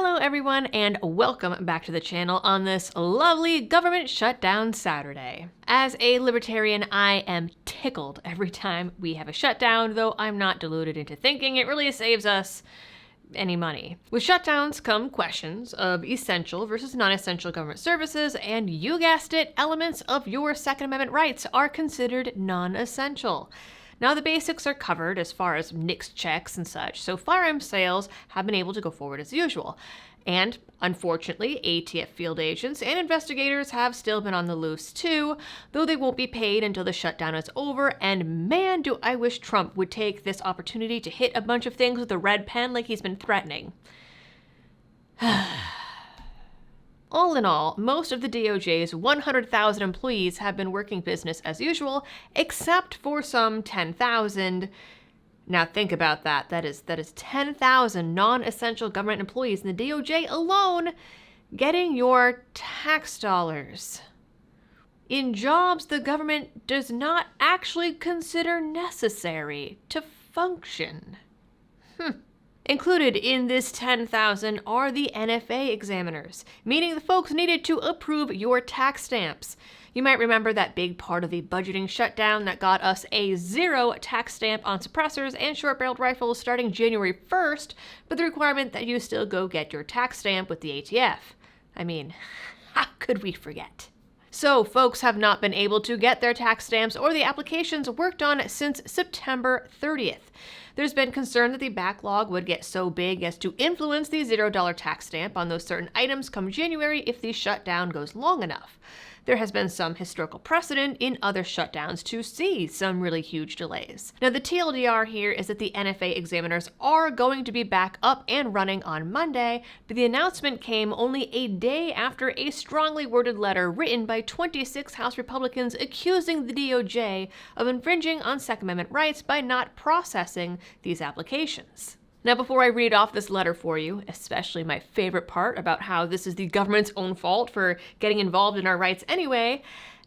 Hello everyone and welcome back to the channel on this lovely government shutdown Saturday. As a libertarian, I am tickled every time we have a shutdown, though I'm not deluded into thinking it really saves us any money. With shutdowns come questions of essential versus non-essential government services, and you guessed it, elements of your Second Amendment rights are considered non-essential. Now, the basics are covered as far as NICS checks and such, so firearm sales have been able to go forward as usual. And, unfortunately, ATF field agents and investigators have still been on the loose too, though they won't be paid until the shutdown is over, and man, do I wish Trump would take this opportunity to hit a bunch of things with a red pen like he's been threatening. All in all, most of the DOJ's 100,000 employees have been working business as usual, except for some 10,000. Now think about that. That is 10,000 non-essential government employees in the DOJ alone getting your tax dollars in jobs the government does not actually consider necessary to function. Included in this 10,000 are the NFA examiners, meaning the folks needed to approve your tax stamps. You might remember that big part of the budgeting shutdown that got us a 0 tax stamp on suppressors and short-barreled rifles starting January 1st, but the requirement that you still go get your tax stamp with the ATF. I mean, how could we forget? So folks have not been able to get their tax stamps or the applications worked on since September 30th. There's been concern that the backlog would get so big as to influence the $0 tax stamp on those certain items come January if the shutdown goes long enough. There has been some historical precedent in other shutdowns to see some really huge delays. Now, the TLDR here is that the NFA examiners are going to be back up and running on Monday, but the announcement came only a day after a strongly worded letter written by 26 House Republicans accusing the DOJ of infringing on Second Amendment rights by not processing these applications. Now, before I read off this letter for you, especially my favorite part about how this is the government's own fault for getting involved in our rights anyway,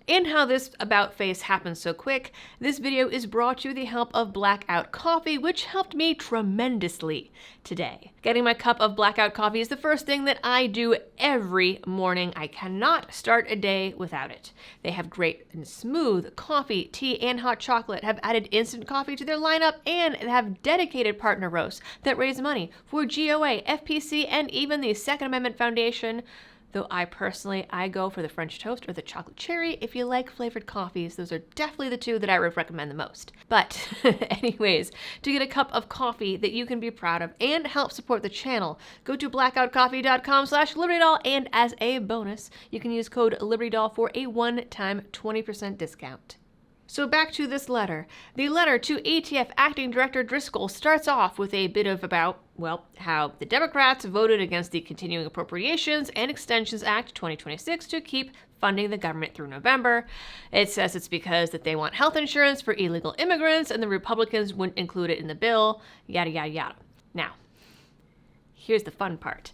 and how this about-face happened so quick, this video is brought to the help of Blackout Coffee, which helped me tremendously today. Getting my cup of Blackout Coffee is the first thing that I do every morning. I cannot start a day without it. They have great and smooth coffee, tea, and hot chocolate, have added instant coffee to their lineup, and have dedicated partner roasts that raise money for GOA, FPC, and even the Second Amendment Foundation. Though I go for the French toast or the chocolate cherry. If you like flavored coffees, those are definitely the two that I would recommend the most. But anyways, to get a cup of coffee that you can be proud of and help support the channel, go to blackoutcoffee.com/LibertyDoll, and as a bonus, you can use code LibertyDoll for a one-time 20% discount. So back to this letter. The letter to ATF Acting Director Driscoll starts off with a bit of about, well, how the Democrats voted against the Continuing Appropriations and Extensions Act 2026 to keep funding the government through November. It says it's because that they want health insurance for illegal immigrants and the Republicans wouldn't include it in the bill, yada, yada, yada. Now, here's the fun part.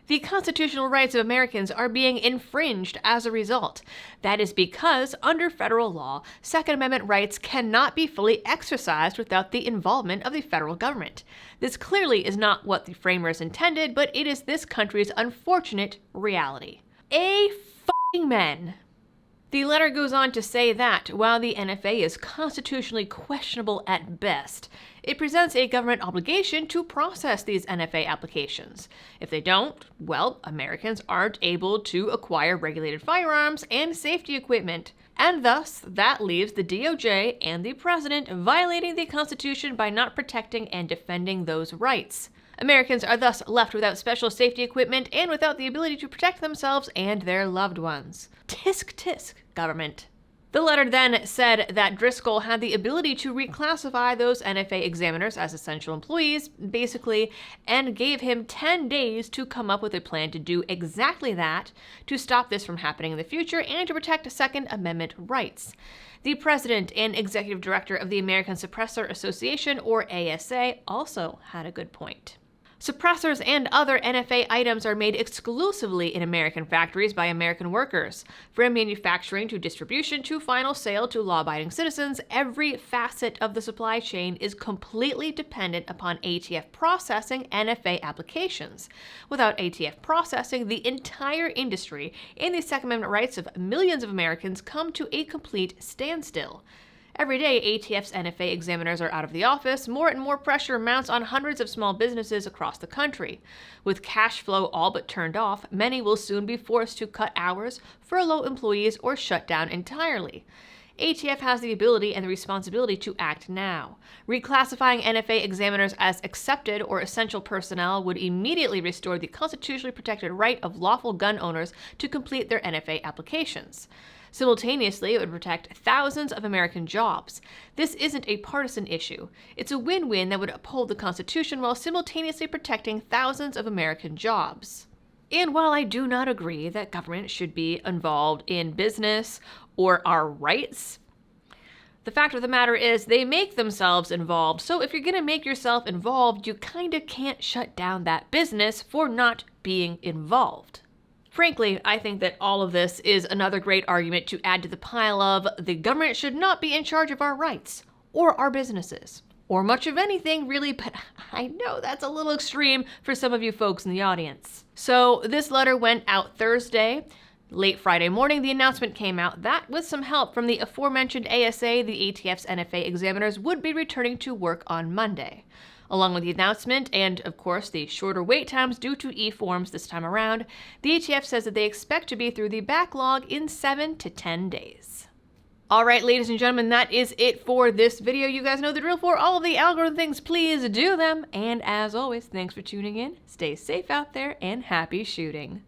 The constitutional rights of Americans are being infringed as a result. That is because, under federal law, Second Amendment rights cannot be fully exercised without the involvement of the federal government. This clearly is not what the framers intended, but it is this country's unfortunate reality. Amen. The letter goes on to say that, while the NFA is constitutionally questionable at best, it presents a government obligation to process these NFA applications. If they don't, well, Americans aren't able to acquire regulated firearms and safety equipment. And thus, that leaves the DOJ and the president violating the Constitution by not protecting and defending those rights. Americans are thus left without special safety equipment and without the ability to protect themselves and their loved ones. Tisk tisk, government. The letter then said that Driscoll had the ability to reclassify those NFA examiners as essential employees, basically, and gave him 10 days to come up with a plan to do exactly that, to stop this from happening in the future and to protect Second Amendment rights. The president and executive director of the American Suppressor Association, or ASA, also had a good point. Suppressors and other NFA items are made exclusively in American factories by American workers. From manufacturing to distribution to final sale to law-abiding citizens, every facet of the supply chain is completely dependent upon ATF processing NFA applications. Without ATF processing, the entire industry and the Second Amendment rights of millions of Americans come to a complete standstill. Every day, ATF's NFA examiners are out of the office. More and more pressure mounts on hundreds of small businesses across the country. With cash flow all but turned off, many will soon be forced to cut hours, furlough employees, or shut down entirely. ATF has the ability and the responsibility to act now. Reclassifying NFA examiners as accepted or essential personnel would immediately restore the constitutionally protected right of lawful gun owners to complete their NFA applications. Simultaneously, it would protect thousands of American jobs. This isn't a partisan issue. It's a win-win that would uphold the Constitution while simultaneously protecting thousands of American jobs. And while I do not agree that government should be involved in business or our rights, the fact of the matter is they make themselves involved. So if you're going to make yourself involved, you kind of can't shut down that business for not being involved. Frankly, I think that all of this is another great argument to add to the pile of the government should not be in charge of our rights or our businesses or much of anything really, but I know that's a little extreme for some of you folks in the audience. So this letter went out Thursday. Late Friday morning, the announcement came out that with some help from the aforementioned ASA, the ATF's NFA examiners would be returning to work on Monday. Along with the announcement and, of course, the shorter wait times due to e-forms this time around, the ATF says that they expect to be through the backlog in 7 to 10 days. All right, ladies and gentlemen, that is it for this video. You guys know the drill. For all of the algorithm things, please do them. And as always, thanks for tuning in. Stay safe out there and happy shooting.